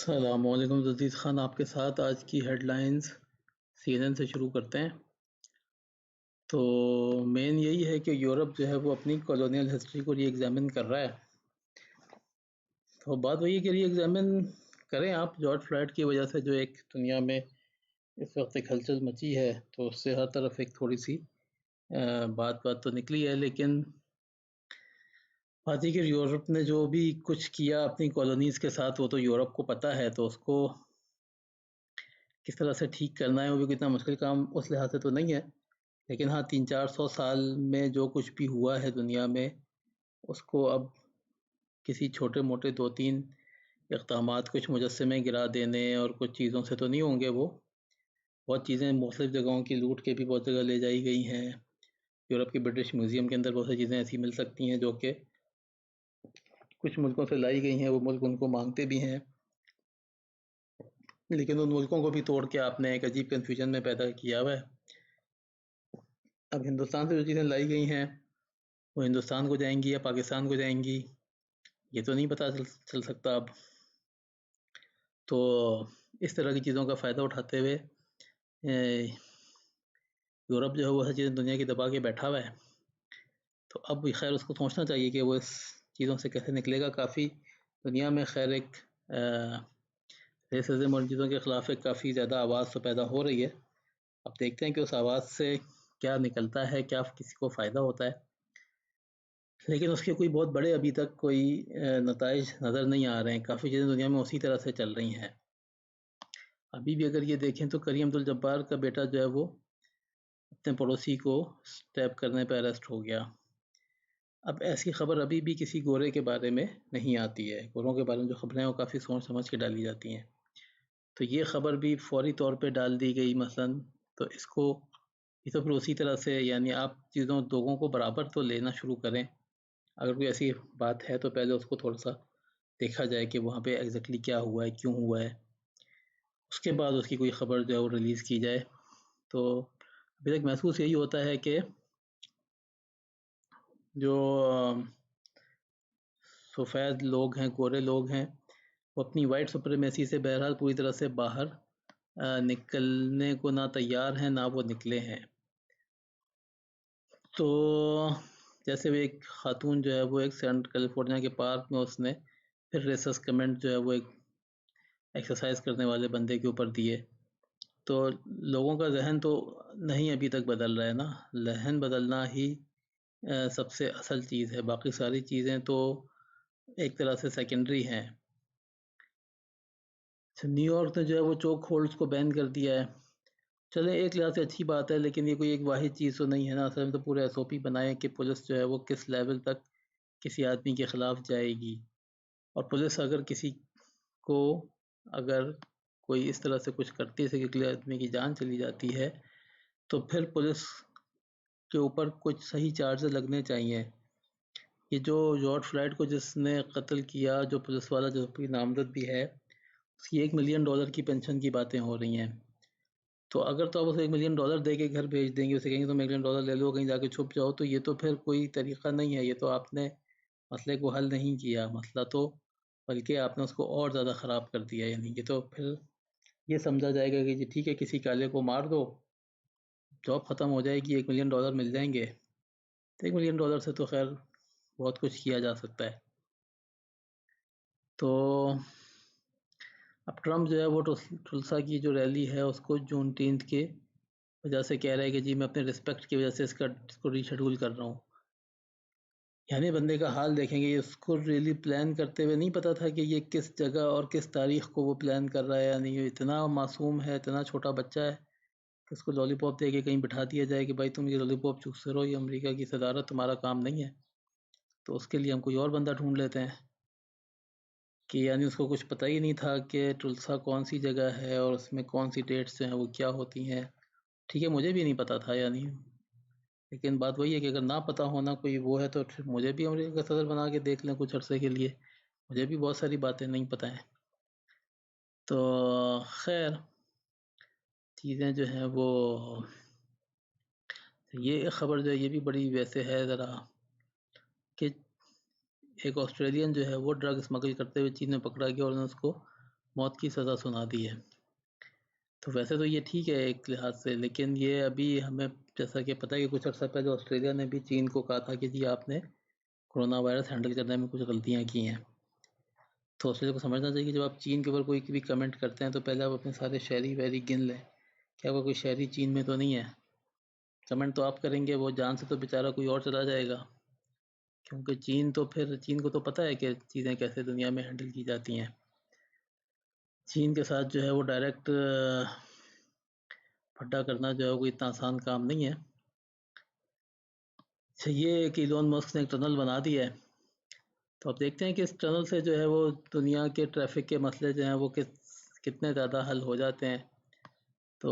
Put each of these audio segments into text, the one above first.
السلام علیکم عزیز خان، آپ کے ساتھ آج کی ہیڈ لائنز CNN سے شروع کرتے ہیں۔ تو مین یہی ہے کہ یورپ جو ہے وہ اپنی کالونیل ہسٹری کو ری ایگزامن کر رہا ہے۔ تو بات وہی ہے کہ ری ایگزامن کریں آپ۔ جارج فلائیڈ کی وجہ سے جو ایک دنیا میں اس وقت ایک ہلچل مچی ہے، تو اس سے ہر طرف ایک تھوڑی سی بات تو نکلی ہے، لیکن بات یہ کہ یورپ نے جو بھی کچھ کیا اپنی کالونیز کے ساتھ وہ تو یورپ کو پتہ ہے، تو اس کو کس طرح سے ٹھیک کرنا ہے وہ بھی کتنا مشکل کام اس لحاظ سے تو نہیں ہے، لیکن ہاں 300-400 سال میں جو کچھ بھی ہوا ہے دنیا میں، اس کو اب کسی چھوٹے موٹے 2-3 اقدامات، کچھ مجسمے گرا دینے اور کچھ چیزوں سے تو نہیں ہوں گے۔ وہ بہت چیزیں مختلف جگہوں کی لوٹ کے بھی بہت جگہ لے جائی گئی ہیں۔ یورپ کے برٹش میوزیم کے اندر بہت سی چیزیں ایسی مل سکتی ہیں جو کہ کچھ ملکوں سے لائی گئی ہیں، وہ ملک ان کو مانگتے بھی ہیں، لیکن ان ملکوں کو بھی توڑ کے آپ نے ایک عجیب کنفیوژن میں پیدا کیا ہوا ہے۔ اب ہندوستان سے جو چیزیں لائی گئی ہیں وہ ہندوستان کو جائیں گی یا پاکستان کو جائیں گی، یہ تو نہیں پتہ چل سکتا اب۔ تو اس طرح کی چیزوں کا فائدہ اٹھاتے ہوئے یورپ جو ہے وہ ہر چیزیں دنیا کی دبا کے بیٹھا ہوا ہے۔ تو اب خیر اس کو سوچنا چاہیے کہ وہ اس چیزوں سے کیسے نکلے گا۔ کافی دنیا میں خیر ایک ریسزم اور چیزوں کے خلاف ایک کافی زیادہ آواز تو پیدا ہو رہی ہے۔ اب دیکھتے ہیں کہ اس آواز سے کیا نکلتا ہے، کیا کسی کو فائدہ ہوتا ہے، لیکن اس کے کوئی بہت بڑے ابھی تک کوئی نتائج نظر نہیں آ رہے ہیں۔ کافی چیزیں دنیا میں اسی طرح سے چل رہی ہیں۔ ابھی بھی اگر یہ دیکھیں تو کریم عبد الجبار کا بیٹا جو ہے وہ اپنے پڑوسی کو اسٹیپ کرنے پہ اریسٹ ہو گیا۔ اب ایسی خبر ابھی بھی کسی گورے کے بارے میں نہیں آتی ہے۔ گوروں کے بارے میں جو خبریں ہیں وہ کافی سوچ سمجھ کے ڈالی جاتی ہیں، تو یہ خبر بھی فوری طور پہ ڈال دی گئی مثلاً، تو اس کو یہ تو پھر اسی طرح سے، یعنی آپ چیزوں لوگوں کو برابر تو لینا شروع کریں۔ اگر کوئی ایسی بات ہے تو پہلے اس کو تھوڑا سا دیکھا جائے کہ وہاں پہ ایگزیکٹلی کیا ہوا ہے، کیوں ہوا ہے، اس کے بعد اس کی کوئی خبر جو ہے وہ ریلیز کی جائے۔ تو ابھی تک محسوس یہی ہوتا ہے کہ جو سفید لوگ ہیں، گورے لوگ ہیں، وہ اپنی وائٹ سپریمیسی سے بہرحال پوری طرح سے باہر نکلنے کو نہ تیار ہیں، نہ وہ نکلے ہیں۔ تو جیسے وہ ایک خاتون جو ہے وہ ایک سینٹ کیلیفورنیا کے پارک میں اس نے پھر ریسس کمنٹ جو ہے وہ ایک ایکسرسائز کرنے والے بندے کے اوپر دیے، تو لوگوں کا ذہن تو نہیں ابھی تک بدل رہا ہے نا۔ ذہن بدلنا ہی سب سے اصل چیز ہے، باقی ساری چیزیں تو ایک طرح سے سیکنڈری ہیں۔ نیو یارک نے جو ہے وہ چوک ہولڈز کو بین کر دیا ہے۔ چلیں ایک لحاظ سے اچھی بات ہے، لیکن یہ کوئی ایک واحد چیز تو نہیں ہے نا۔ اصل میں تو پورے SOP بنائے کہ پولیس جو ہے وہ کس لیول تک کسی آدمی کے خلاف جائے گی، اور پولیس اگر کسی کو اگر کوئی اس طرح سے کچھ کرتی ہے کہ کسی آدمی کی جان چلی جاتی ہے، تو پھر پولیس کے اوپر کچھ صحیح چارجز لگنے چاہیے۔ یہ جو جارج فلائیڈ کو جس نے قتل کیا، جو پولیس والا جو نامزد بھی ہے، اس کی $1 ملین کی پینشن کی باتیں ہو رہی ہیں۔ تو اگر تو آپ اسے $1 ملین دے کے گھر بھیج دیں گے، اسے کہیں گے تم $1 ملین لے لو، کہیں جا کے چھپ جاؤ، تو یہ تو پھر کوئی طریقہ نہیں ہے۔ یہ تو آپ نے مسئلے کو حل نہیں کیا، مسئلہ تو بلکہ آپ نے اس کو اور زیادہ خراب کر دیا۔ یعنی یہ تو پھر یہ سمجھا جائے گا کہ جی ٹھیک ہے کسی کالے کو مار دو، جاب ختم ہو جائے گی، $1 ملین مل جائیں گے۔ تو $1 ملین سے تو خیر بہت کچھ کیا جا سکتا ہے۔ تو اب ٹرمپ جو ہے وہ ٹلسا کی جو ریلی ہے اس کو جون 10 کے وجہ سے کہہ رہا ہے کہ جی میں اپنے رسپیکٹ کی وجہ سے اس کو ری شیڈول کر رہا ہوں۔ یعنی بندے کا حال دیکھیں گے، اس کو ریلی پلان کرتے ہوئے نہیں پتا تھا کہ یہ کس جگہ اور کس تاریخ کو وہ پلان کر رہا ہے۔ یعنی یہ اتنا معصوم ہے، اتنا چھوٹا بچہ ہے کہ اس کو لالی پاپ دے کے کہیں بٹھا دیا جائے کہ بھائی تم یہ لالی پاپ چوستے رہو، یہ امریکہ کی صدارت تمہارا کام نہیں ہے۔ تو اس کے لیے ہم کوئی اور بندہ ڈھونڈ لیتے ہیں کہ یعنی اس کو کچھ پتہ ہی نہیں تھا کہ ٹلسا کون سی جگہ ہے اور اس میں کون سی ڈیٹس ہیں وہ کیا ہوتی ہیں۔ ٹھیک ہے مجھے بھی نہیں پتا تھا، یعنی لیکن بات وہی ہے کہ اگر نہ پتہ ہونا کوئی وہ ہے تو مجھے بھی امریکہ کا صدر بنا کے دیکھ لیں کچھ عرصے کے لیے، مجھے بھی بہت ساری باتیں نہیں پتہ ہیں۔ تو خیر چیزیں جو ہیں وہ یہ خبر جو ہے یہ بھی بڑی ویسے ہے ذرا کہ ایک آسٹریلین جو ہے وہ ڈرگ اسمگل کرتے ہوئے چین میں پکڑا گیا اور انہوں نے اس کو موت کی سزا سنا دی ہے. تو ویسے تو یہ ٹھیک ہے ایک لحاظ سے، لیکن یہ ابھی ہمیں جیسا کہ پتہ ہے کہ کچھ عرصہ پہلے آسٹریلیا نے بھی چین کو کہا تھا کہ جی آپ نے کرونا وائرس ہینڈل کرنے میں کچھ غلطیاں کی ہیں. تو آسٹریلیا کو سمجھنا چاہیے کہ جب آپ چین کے اوپر کوئی بھی کمنٹ کرتے ہیں تو پہلے آپ اپنے سارے شہری وہری گن لیں. کیا وہ کوئی شہری چین میں تو نہیں ہے؟ کمنٹ تو آپ کریں گے، وہ جان سے تو بیچارہ کوئی اور چلا جائے گا، کیونکہ چین کو تو پتہ ہے کہ چیزیں کیسے دنیا میں ہینڈل کی جاتی ہیں. چین کے ساتھ جو ہے وہ ڈائریکٹ پھڈا کرنا جو ہے کوئی اتنا آسان کام نہیں ہے. اچھا، یہ کہ ایلون مسک نے ایک ٹنل بنا دیا ہے، تو آپ دیکھتے ہیں کہ اس ٹنل سے جو ہے وہ دنیا کے ٹریفک کے مسئلے جو ہیں وہ کتنے زیادہ حل ہو جاتے ہیں. تو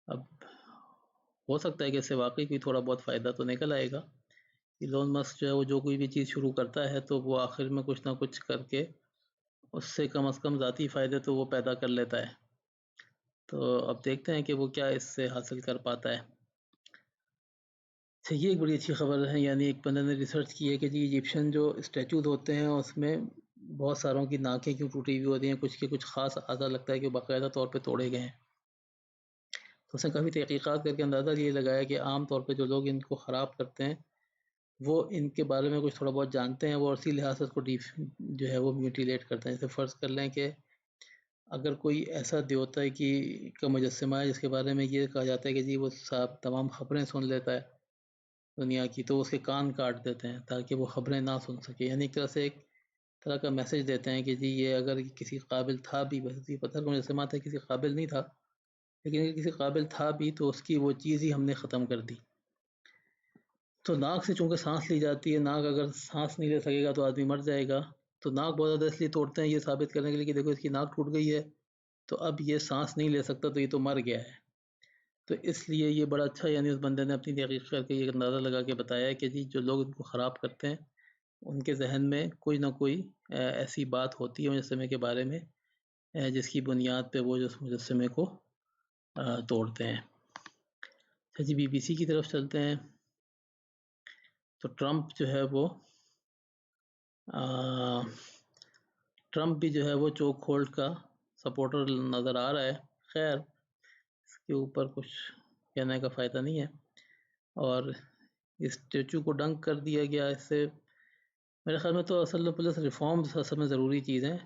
اب ہو سکتا ہے کہ اس سے واقعی کوئی تھوڑا بہت فائدہ تو نکل آئے گا. ایلون مسک جو ہے وہ جو کوئی بھی چیز شروع کرتا ہے تو وہ آخر میں کچھ نہ کچھ کر کے اس سے کم از کم ذاتی فائدے تو وہ پیدا کر لیتا ہے. تو اب دیکھتے ہیں کہ وہ کیا اس سے حاصل کر پاتا ہے. اچھا، یہ ایک بڑی اچھی خبر ہے، یعنی ایک بندے نے ریسرچ کی ہے کہ جی ایجپشن جو اسٹیچوز ہوتے ہیں اس میں بہت ساروں کی ناکیں کیوں ٹوٹی ہوئی ہوتی ہیں، کچھ کے کچھ خاص اعضاء لگتا ہے کہ باقاعدہ طور پہ توڑے گئے ہیں. تو اس نے کافی تحقیقات کر کے اندازہ یہ لگایا کہ عام طور پہ جو لوگ ان کو خراب کرتے ہیں وہ ان کے بارے میں کچھ تھوڑا بہت جانتے ہیں، وہ اسی لحاظ سے اس کو جو ہے وہ میوٹیلیٹ کرتے ہیں. جیسے فرض کر لیں کہ اگر کوئی ایسا دیوتا ہے کا مجسمہ ہے جس کے بارے میں یہ کہا جاتا ہے کہ جی وہ تمام خبریں سن لیتا ہے دنیا کی، تو اس کے کان کاٹ دیتے ہیں تاکہ وہ خبریں نہ سن سکے. یعنی ایک طرح سے ایک طرح کا میسج دیتے ہیں کہ جی یہ اگر کسی قابل تھا بھی، ویسے پتھر کا مجسمہ تھا، کسی قابل نہیں تھا، لیکن اگر کسی قابل تھا بھی تو اس کی وہ چیز ہی ہم نے ختم کر دی. تو ناک سے چونکہ سانس لی جاتی ہے، ناک اگر سانس نہیں لے سکے گا تو آدمی مر جائے گا. تو ناک بہت زیادہ اس لیے توڑتے ہیں یہ ثابت کرنے کے لیے کہ دیکھو اس کی ناک ٹوٹ گئی ہے تو اب یہ سانس نہیں لے سکتا، تو یہ تو مر گیا ہے. تو اس لیے یہ بڑا اچھا، یعنی اس بندے نے اپنی تحقیق کر کے یہ اندازہ لگا کے بتایا ہے کہ جی جو لوگ ان کو خراب کرتے ہیں ان کے ذہن میں کوئی نہ کوئی ایسی بات ہوتی ہے مجسمے کے بارے میں جس کی بنیاد پہ وہ اس مجسمے کو توڑتے ہیں. اچھا جی، BBC کی طرف چلتے ہیں. تو ٹرمپ جو ہے وہ ٹرمپ بھی جو ہے وہ چوک ہولڈ کا سپورٹر نظر آ رہا ہے. خیر اس کے اوپر کچھ کہنے کا فائدہ نہیں ہے. اور اس اسٹیچو کو ڈنک کر دیا گیا. اس سے میرے خیال میں تو اصل میں پولیس ریفارمز اصل میں ضروری چیز ہیں.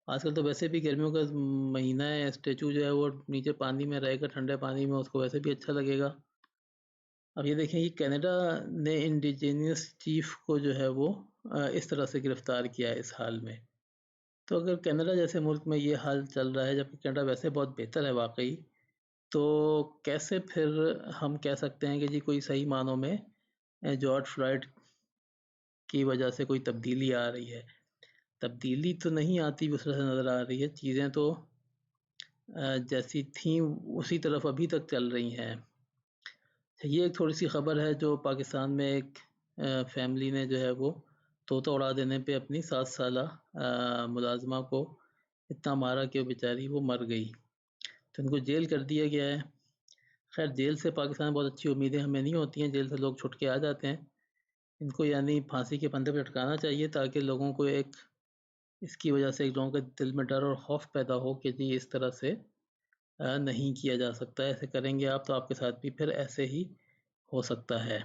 آج کل تو ویسے بھی گرمیوں کا مہینہ ہے، اسٹیچو جو ہے وہ نیچے پانی میں رہے گا، ٹھنڈے پانی میں، اس کو ویسے بھی اچھا لگے گا. اب یہ دیکھیں کہ کینیڈا نے انڈیجینس چیف کو جو ہے وہ اس طرح سے گرفتار کیا ہے اس حال میں. تو اگر کینیڈا جیسے ملک میں یہ حال چل رہا ہے، جبکہ کینیڈا ویسے بہت بہتر ہے واقعی، تو کیسے پھر ہم کہہ سکتے ہیں کہ جی کوئی صحیح معنوں میں جارج فلائیڈ کی وجہ سے کوئی تبدیلی آ رہی ہے؟ تبدیلی تو نہیں آتی اس طرح سے نظر آ رہی ہے، چیزیں تو جیسی تھیں اسی طرف ابھی تک چل رہی ہیں. یہ ایک تھوڑی سی خبر ہے جو پاکستان میں ایک فیملی نے جو ہے وہ طوطا اڑا دینے پہ اپنی 7 سالہ ملازمہ کو اتنا مارا کہ بیچاری وہ مر گئی، تو ان کو جیل کر دیا گیا ہے. خیر جیل سے پاکستان میں بہت اچھی امیدیں ہمیں نہیں ہوتی ہیں، جیل سے لوگ چھٹ کے آ جاتے ہیں. ان کو یعنی پھانسی کے پندے پہ لٹکانا چاہیے تاکہ لوگوں کو ایک اس کی وجہ سے ایک لوگوں کے دل میں ڈر اور خوف پیدا ہو کہ جی اس طرح سے نہیں کیا جا سکتا، ایسے کریں گے آپ تو آپ کے ساتھ بھی پھر ایسے ہی ہو سکتا ہے.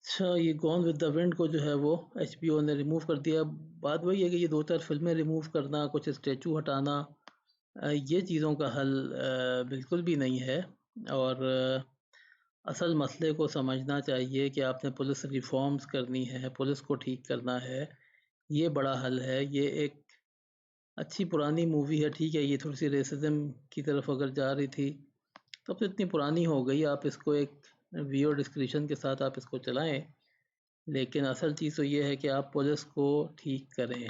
اچھا، یہ گون ود دا ونڈ کو جو ہے وہ HBO نے ریموو کر دیا. بات وہی ہے کہ یہ 2-4 فلمیں ریموو کرنا، کچھ اسٹیچو ہٹانا، یہ چیزوں کا حل بالکل بھی نہیں ہے. اور اصل مسئلے کو سمجھنا چاہیے کہ آپ نے پولیس ریفارمز کرنی ہے، پولیس کو ٹھیک کرنا ہے، یہ بڑا حل ہے. یہ ایک اچھی پرانی مووی ہے، ٹھیک ہے، یہ تھوڑی سی ریسزم کی طرف اگر جا رہی تھی تو اب تو اتنی پرانی ہو گئی، آپ اس کو ایک ویو ڈسکریشن کے ساتھ آپ اس کو چلائیں، لیکن اصل چیز تو یہ ہے کہ آپ پولیس کو ٹھیک کریں.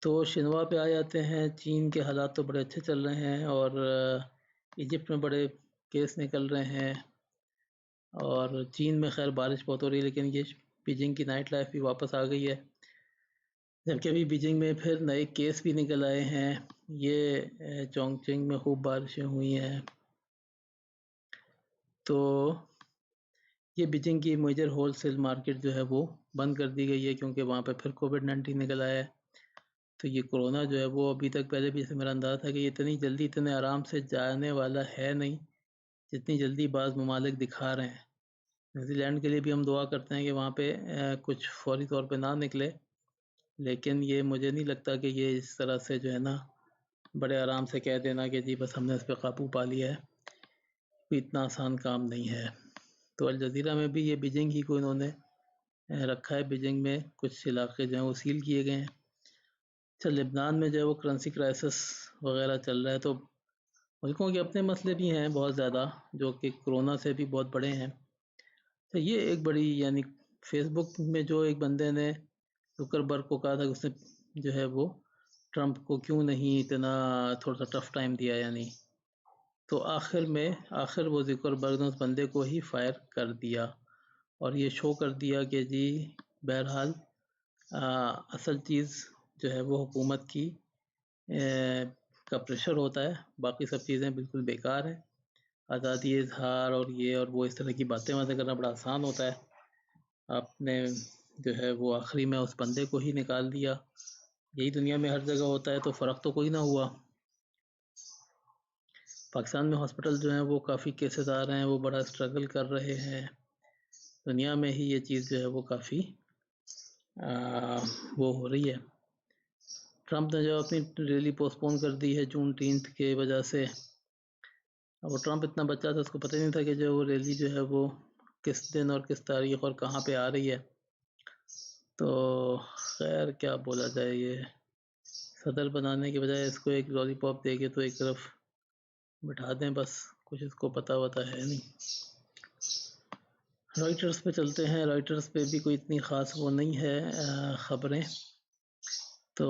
تو شنوا پہ آ جاتے ہیں. چین کے حالات تو بڑے اچھے چل رہے ہیں اور ایجپٹ میں بڑے کیس نکل رہے ہیں، اور چین میں خیر بارش بہت ہو رہی ہے، لیکن یہ بیجنگ کی نائٹ لائف بھی واپس آ گئی ہے، جبکہ ابھی بیجنگ میں پھر نئے کیس بھی نکل آئے ہیں. یہ چونگ چنگ میں خوب بارشیں ہوئی ہیں. تو یہ بیجنگ کی میجر ہول سیل مارکیٹ جو ہے وہ بند کر دی گئی ہے کیونکہ وہاں پہ پھر کووڈ-19 نکل آیا ہے. تو یہ کرونا جو ہے وہ ابھی تک پہلے بھی میرا اندازہ تھا کہ یہ اتنی جلدی اتنے آرام سے جانے والا ہے نہیں جتنی جلدی بعض ممالک دکھا رہے ہیں. نیوزی لینڈ کے لیے بھی ہم دعا کرتے ہیں کہ وہاں پہ کچھ فوری طور پہ نہ نکلے، لیکن یہ مجھے نہیں لگتا کہ یہ اس طرح سے جو ہے نا بڑے آرام سے کہہ دینا کہ جی بس ہم نے اس پہ قابو پا لیا ہے، کوئی اتنا آسان کام نہیں ہے. تو الجزیرہ میں بھی یہ بیجنگ ہی کو انہوں نے رکھا ہے. بیجنگ میں کچھ علاقے جو ہیں وہ سیل کیے گئے ہیں. اچھا، لبنان میں جو ہے وہ کرنسی کرائسس وغیرہ چل رہا ہے، تو ملکوں کے اپنے مسئلے بھی ہیں بہت زیادہ جو کہ کرونا سے بھی بہت بڑے ہیں. تو یہ ایک بڑی یعنی فیس بک میں جو ایک بندے نے زکربرگ کو کہا تھا کہ اس نے جو ہے وہ ٹرمپ کو کیوں نہیں اتنا تھوڑا سا ٹف ٹائم دیا، یعنی تو آخر وہ زکربرگ نے اس بندے کو ہی فائر کر دیا اور یہ شو کر دیا کہ جی بہرحال اصل چیز جو ہے وہ حکومت کی کا پریشر ہوتا ہے، باقی سب چیزیں بالکل بیکار ہیں. آزادی اظہار اور یہ اور وہ اس طرح کی باتیں کرنا بڑا آسان ہوتا ہے. آپ نے جو ہے وہ آخری میں اس بندے کو ہی نکال دیا. یہی دنیا میں ہر جگہ ہوتا ہے، تو فرق تو کوئی نہ ہوا. پاکستان میں ہاسپٹل جو ہیں وہ کافی کیسز آ رہے ہیں، وہ بڑا اسٹرگل کر رہے ہیں. دنیا میں ہی یہ چیز جو ہے وہ کافی وہ ہو رہی ہے. ٹرمپ نے جو اپنی ریلی پوسٹ پون کر دی ہے جون 18 کے وجہ سے. وہ ٹرمپ اتنا بچہ تھا، اس کو پتہ نہیں تھا کہ جو وہ ریلی جو ہے وہ کس دن اور کس تاریخ اور کہاں پہ آ رہی ہے. تو خیر کیا بولا جائے، یہ صدر بنانے کے بجائے اس کو ایک لالی پاپ دے کے تو ایک طرف بٹھا دیں، بس کچھ اس کو پتہ وتا ہے نہیں. رائٹرز پہ چلتے ہیں. رائٹرز پہ بھی کوئی اتنی خاص وہ نہیں ہے خبریں. تو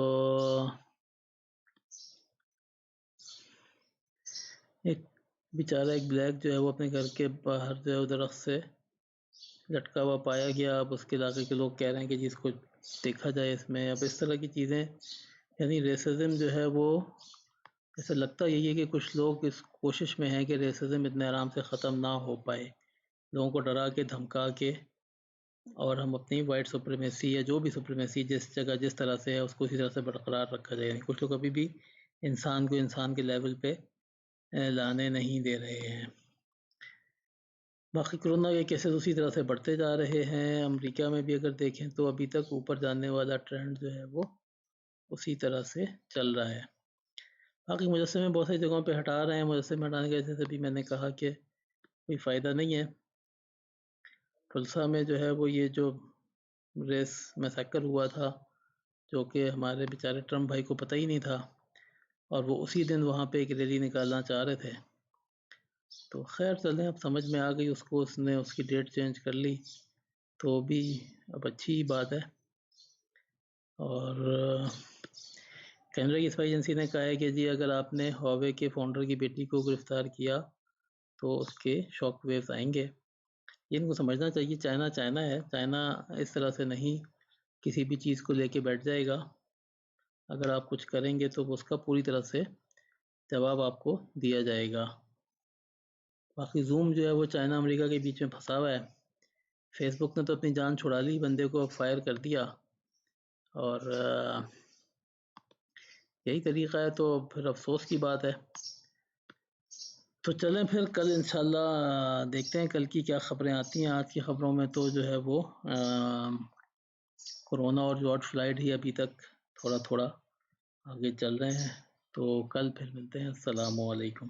ایک بیچارہ ایک بلیک جو ہے وہ اپنے گھر کے باہر جو ہے درخت سے لٹکا ہوا پایا گیا. اب اس کے علاقے کے لوگ کہہ رہے ہیں کہ جس کو دیکھا جائے اس میں. اب اس طرح کی چیزیں یعنی ریسزم جو ہے وہ ایسا لگتا یہی ہے کہ کچھ لوگ اس کوشش میں ہیں کہ ریسزم اتنے آرام سے ختم نہ ہو پائے، لوگوں کو ڈرا کے دھمکا کے، اور ہم اپنی وائٹ سپریمیسی یا جو بھی سپریمیسی جس جگہ جس طرح سے ہے اس کو اسی طرح سے برقرار رکھا جائے. یعنی کچھ لوگ ابھی بھی انسان کو انسان کے لیول پہ لانے نہیں دے رہے ہیں. باقی کرونا کے کیسز اسی طرح سے بڑھتے جا رہے ہیں. امریکہ میں بھی اگر دیکھیں تو ابھی تک اوپر جانے والا ٹرینڈ جو ہے وہ اسی طرح سے چل رہا ہے. باقی مجسمے بہت ساری جگہوں پہ ہٹا رہے ہیں. مجسمے ہٹانے کے جیسے بھی میں نے کہا کہ کوئی فائدہ نہیں ہے. ٹلسا میں جو ہے وہ یہ جو ریس میسیکر ہوا تھا جو کہ ہمارے بیچارے ٹرمپ بھائی کو پتہ ہی نہیں تھا، اور وہ اسی دن وہاں پہ ایک ریلی نکالنا چاہ رہے تھے. تو خیر چلیں، اب سمجھ میں آ گئی اس کو، اس نے اس کی ڈیٹ چینج کر لی تو بھی اب اچھی بات ہے. اور کینیڈا کی اسپائی ایجنسی نے کہا ہے کہ جی اگر آپ نے ہواوے کے فاؤنڈر کی بیٹی کو گرفتار کیا تو اس کے شاک ویوز آئیں گے. یہ ان کو سمجھنا چاہیے چائنا چائنا ہے. چائنا اس طرح سے نہیں کسی بھی چیز کو لے کے بیٹھ جائے گا. اگر آپ کچھ کریں گے تو اس کا پوری طرح سے جواب آپ کو دیا جائے گا. باقی زوم جو ہے وہ چائنا امریکہ کے بیچ میں پھنسا ہوا ہے. فیس بک نے تو اپنی جان چھڑا لی، بندے کو فائر کر دیا، اور یہی طریقہ ہے تو پھر افسوس کی بات ہے. تو چلیں پھر کل انشاءاللہ دیکھتے ہیں کل کی کیا خبریں آتی ہیں. آج کی خبروں میں تو جو ہے وہ کرونا اور جارج فلائیڈ ہی ابھی تک تھوڑا تھوڑا آگے چل رہے ہیں. تو کل پھر ملتے ہیں. السلام علیکم.